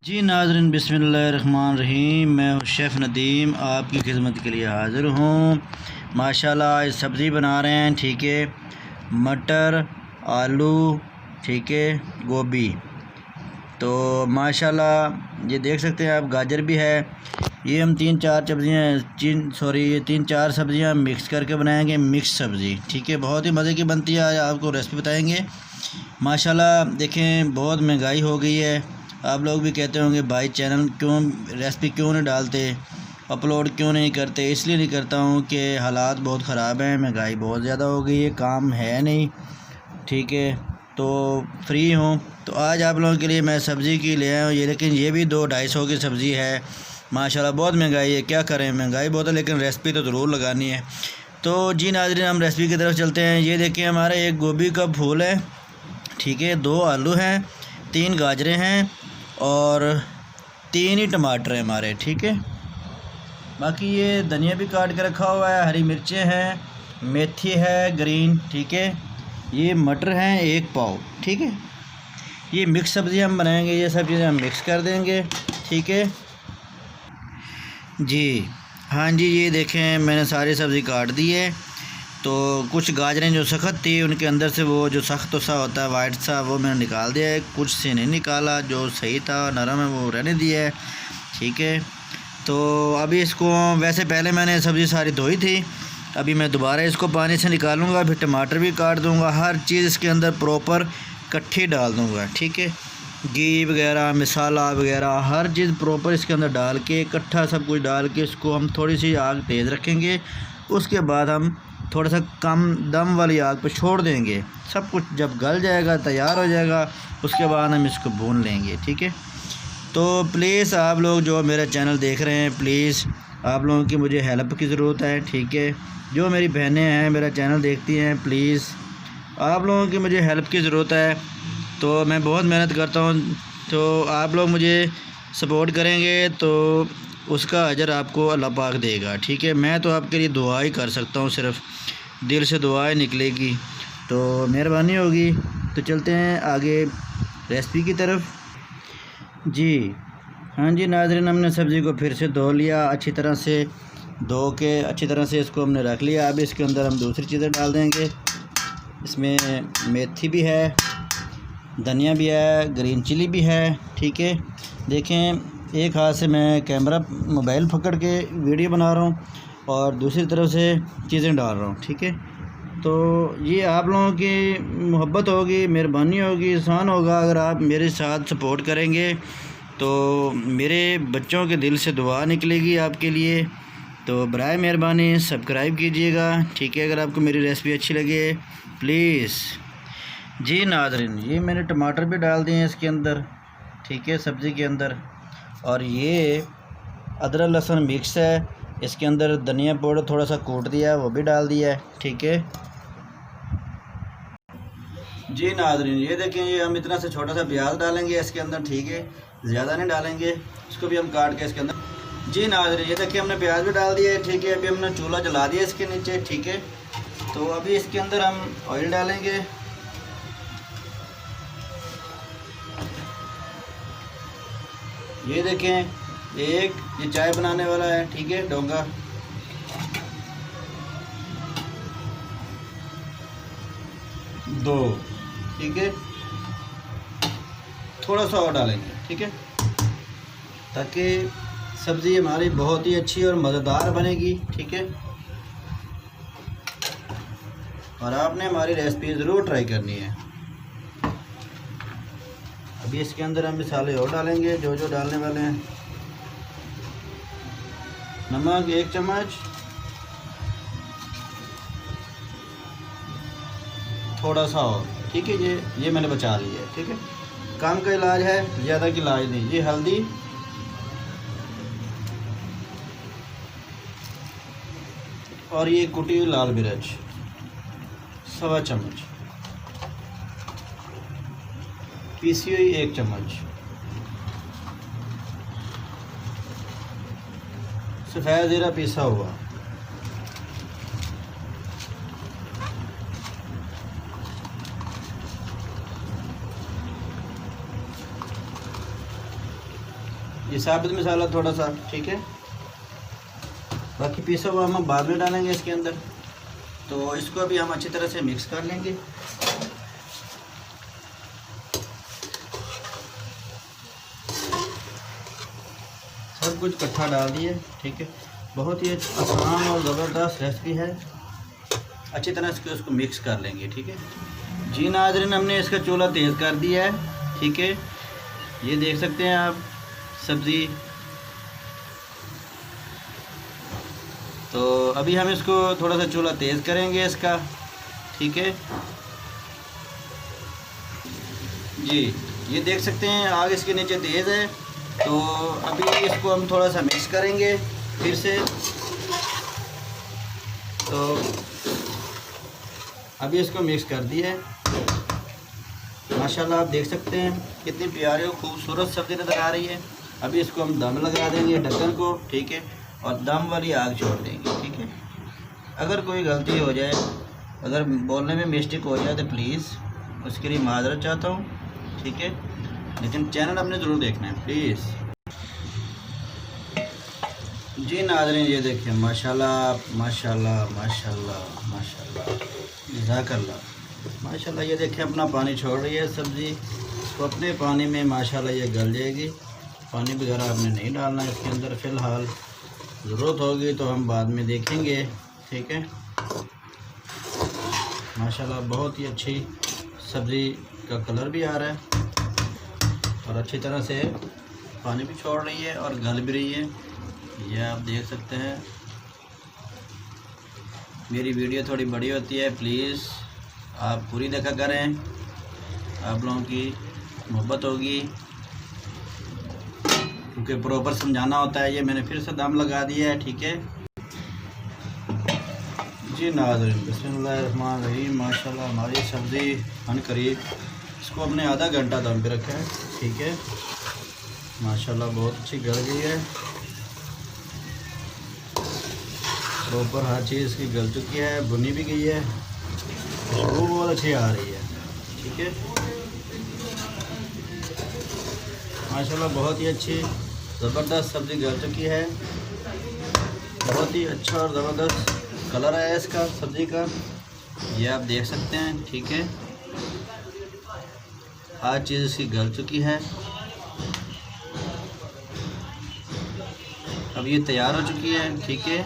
जी नाज़रीन, बिस्मिल्लाहिर्रहमानिर्रहीम। मैं हूँ शेफ़ नदीम, आपकी खिदमत के लिए हाज़िर हूँ। माशाल्लाह आज सब्ज़ी बना रहे हैं, ठीक है। मटर, आलू, ठीक है, गोभी। तो माशाल्लाह ये देख सकते हैं आप, गाजर भी है। ये हम तीन चार सब्ज़ियाँ मिक्स करके बनाएंगे, मिक्स सब्ज़ी, ठीक है। बहुत ही मज़े की बनती है। आज आपको रेसिपी बताएंगे। माशाल्लाह देखें, बहुत महंगाई हो गई है। आप लोग भी कहते होंगे भाई चैनल क्यों रेसिपी क्यों नहीं डालते, अपलोड क्यों नहीं करते। इसलिए नहीं करता हूँ कि हालात बहुत ख़राब हैं, महंगाई बहुत ज़्यादा हो गई है, काम है नहीं, ठीक है। तो फ्री हूँ, तो आज आप लोगों के लिए मैं सब्ज़ी की ले आया हूँ। ये लेकिन ये भी 200-250 की सब्ज़ी है। माशाल्लाह बहुत महंगाई है, क्या करें, महंगाई बहुत है, लेकिन रेसिपी तो ज़रूर लगानी है। तो जी नाज़रीन, हम रेसिपी की तरफ चलते हैं। ये देखिए, हमारा एक गोभी का फूल है, ठीक है, 2 आलू हैं, 3 गाजरें हैं और 3 ही टमाटर हैं हमारे, ठीक है। बाकी ये धनिया भी काट के रखा हुआ है, हरी मिर्चें हैं, मेथी है ग्रीन, ठीक है। ये मटर हैं 1 पाव, ठीक है। ये मिक्स सब्ज़ी हम बनाएंगे, ये सब चीज़ें हम मिक्स कर देंगे, ठीक है जी। हाँ जी, ये देखें मैंने सारी सब्ज़ी काट दी है। तो कुछ गाजरें जो सख्त थी, उनके अंदर से वो जो सख्त सा होता है वाइट सा, वो मैंने निकाल दिया है। कुछ से नहीं निकाला, जो सही था नरम है वो रहने दिया है, ठीक है। तो अभी इसको, वैसे पहले मैंने सब्ज़ी सारी धोई थी, अभी मैं दोबारा इसको पानी से निकालूंगा, फिर टमाटर भी काट दूंगा, हर चीज़ इसके अंदर प्रॉपर इकट्ठी डाल दूंगा, ठीक है। घी वगैरह, मसाला वगैरह, हर चीज़ प्रॉपर इसके अंदर डाल के, इकट्ठा सब कुछ डाल के इसको हम थोड़ी सी आग तेज़ रखेंगे। उसके बाद हम थोड़ा सा कम दम वाली आग पर छोड़ देंगे। सब कुछ जब गल जाएगा, तैयार हो जाएगा, उसके बाद हम इसको भून लेंगे, ठीक है। तो प्लीज़ आप लोग जो मेरा चैनल देख रहे हैं, प्लीज़ आप लोगों की मुझे हेल्प की ज़रूरत है, ठीक है। जो मेरी बहनें हैं मेरा चैनल देखती हैं, प्लीज़ आप लोगों की मुझे हेल्प की ज़रूरत है। तो मैं बहुत मेहनत करता हूँ, तो आप लोग मुझे सपोर्ट करेंगे तो उसका अजर आपको अल्लाह पाक देगा, ठीक है। मैं तो आपके लिए दुआ ही कर सकता हूँ, सिर्फ़ दिल से दुआ ही निकलेगी, तो मेहरबानी होगी। तो चलते हैं आगे रेसिपी की तरफ। जी हाँ जी नाज़रीन, हमने सब्ज़ी को फिर से धो लिया, अच्छी तरह से धो के अच्छी तरह से इसको हमने रख लिया। अब इसके अंदर हम दूसरी चीज़ें डाल देंगे। इसमें मेथी भी है, धनिया भी है, ग्रीन चिली भी है, ठीक है। देखें, एक हाथ से मैं कैमरा मोबाइल पकड़ के वीडियो बना रहा हूँ और दूसरी तरफ से चीज़ें डाल रहा हूँ, ठीक है। तो ये आप लोगों की मोहब्बत होगी, मेहरबानी होगी, एहसान होगा अगर आप मेरे साथ सपोर्ट करेंगे, तो मेरे बच्चों के दिल से दुआ निकलेगी आपके लिए। तो बराए मेहरबानी सब्सक्राइब कीजिएगा, ठीक है, अगर आपको मेरी रेसिपी अच्छी लगे प्लीज़। जी नाज़रीन, ये मैंने टमाटर भी डाल दिए हैं इसके अंदर, ठीक है, सब्ज़ी के अंदर। और ये अदरक लहसुन मिक्स है, इसके अंदर धनिया पाउडर थोड़ा सा कूट दिया है, वो भी डाल दिया है, ठीक है जी नाज़रीन। ये देखें, ये हम इतना से छोटा सा प्याज डालेंगे इसके अंदर, ठीक है, ज़्यादा नहीं डालेंगे, इसको भी हम काट के इसके अंदर। जी नाज़रीन, ये देखिए हमने प्याज भी डाल दिया है, ठीक है। अभी हमने चूल्हा जला दिया इसके नीचे, ठीक है। तो अभी इसके अंदर हम ऑयल डालेंगे। ये देखें, ये चाय बनाने वाला है, ठीक है, डोंगा। दो, ठीक है, थोड़ा सा और डालेंगे, ठीक है, ताकि सब्ज़ी हमारी बहुत ही अच्छी और मज़ेदार बनेगी, ठीक है। और आपने हमारी रेसिपी ज़रूर ट्राई करनी है। अभी इसके अंदर हम मसाले और डालेंगे, जो जो डालने वाले हैं। नमक 1 चम्मच, थोड़ा सा और, ठीक है। ये मैंने बचा लिया है, ठीक है, कम का इलाज है, ज़्यादा की इलाज नहीं। ये हल्दी, और ये कुटी हुई लाल मिर्च 1.25 चम्मच, पीसी हुई 1 चम्मच, सफ़ेद ज़ीरा पीसा हुआ, ये साबुत मसाला थोड़ा सा, ठीक है। बाकी पीसा हुआ हम बाद में डालेंगे इसके अंदर। तो इसको अभी हम अच्छी तरह से मिक्स कर लेंगे। सब कुछ इकट्ठा डाल दिए, ठीक है। बहुत ही आसान और ज़बरदस्त रेसिपी है। अच्छी तरह से उसको मिक्स कर लेंगे, ठीक है जी। नाज़रीन, हमने इसका चूल्हा तेज़ कर दिया है, ठीक है। ये देख सकते हैं आप सब्ज़ी। तो अभी हम इसको थोड़ा सा चूल्हा तेज़ करेंगे इसका, ठीक है जी। ये देख सकते हैं आग इसके नीचे तेज़ है। तो अभी इसको हम थोड़ा सा मिक्स करेंगे फिर से। तो अभी इसको मिक्स कर दिए। माशाल्लाह आप देख सकते हैं कितनी प्यारी और खूबसूरत सब्ज़ी नज़र आ रही है। अभी इसको हम दम लगा देंगे ढक्कन को, ठीक है, और दम वाली आग छोड़ देंगे, ठीक है। अगर कोई गलती हो जाए, अगर बोलने में मिस्टेक हो जाए तो प्लीज़ उसके लिए माज़रत चाहता हूँ, ठीक है। लेकिन चैनल आपने ज़रूर देखना है प्लीज़ जी। नाज़रीन, ये देखिए माशाल्लाह माशाल्लाह माशाल्लाह माशाल्लाह, जज़ाकल्लाह। माशाल्लाह ये देखिए अपना पानी छोड़ रही है सब्ज़ी। तो अपने पानी में माशाल्लाह ये गल जाएगी। पानी वगैरह आपने नहीं डालना है इसके अंदर फ़िलहाल। ज़रूरत होगी तो हम बाद में देखेंगे, ठीक है। माशाल्लाह बहुत ही अच्छी सब्ज़ी का कलर भी आ रहा है और अच्छी तरह से पानी भी छोड़ रही है और गल भी रही है। ये आप देख सकते हैं। मेरी वीडियो थोड़ी बड़ी होती है, प्लीज़ आप पूरी देखा करें। आप लोगों की मोहब्बत होगी क्योंकि प्रॉपर समझाना होता है। ये मैंने फिर से दम लगा दिया है, ठीक है जी। नाज़रीन, बिस्मिल्लाहिर्रहमानिर्रहीम। माशाल्लाह हमारी सब्ज़ी अन करीब इसको हमने आधा घंटा दम पे रखा है, ठीक है। माशाल्लाह बहुत अच्छी गल गई है। प्रॉपर हर चीज़ इसकी गल चुकी है, भुनी भी गई है, खुशबू बहुत अच्छी आ रही है, ठीक है। माशाल्लाह बहुत ही अच्छी ज़बरदस्त सब्ज़ी गल चुकी है। बहुत ही अच्छा और ज़बरदस्त कलर है इसका सब्ज़ी का, ये आप देख सकते हैं, ठीक है। हर चीज़ इसकी गल चुकी है। अब ये तैयार हो चुकी है, ठीक है।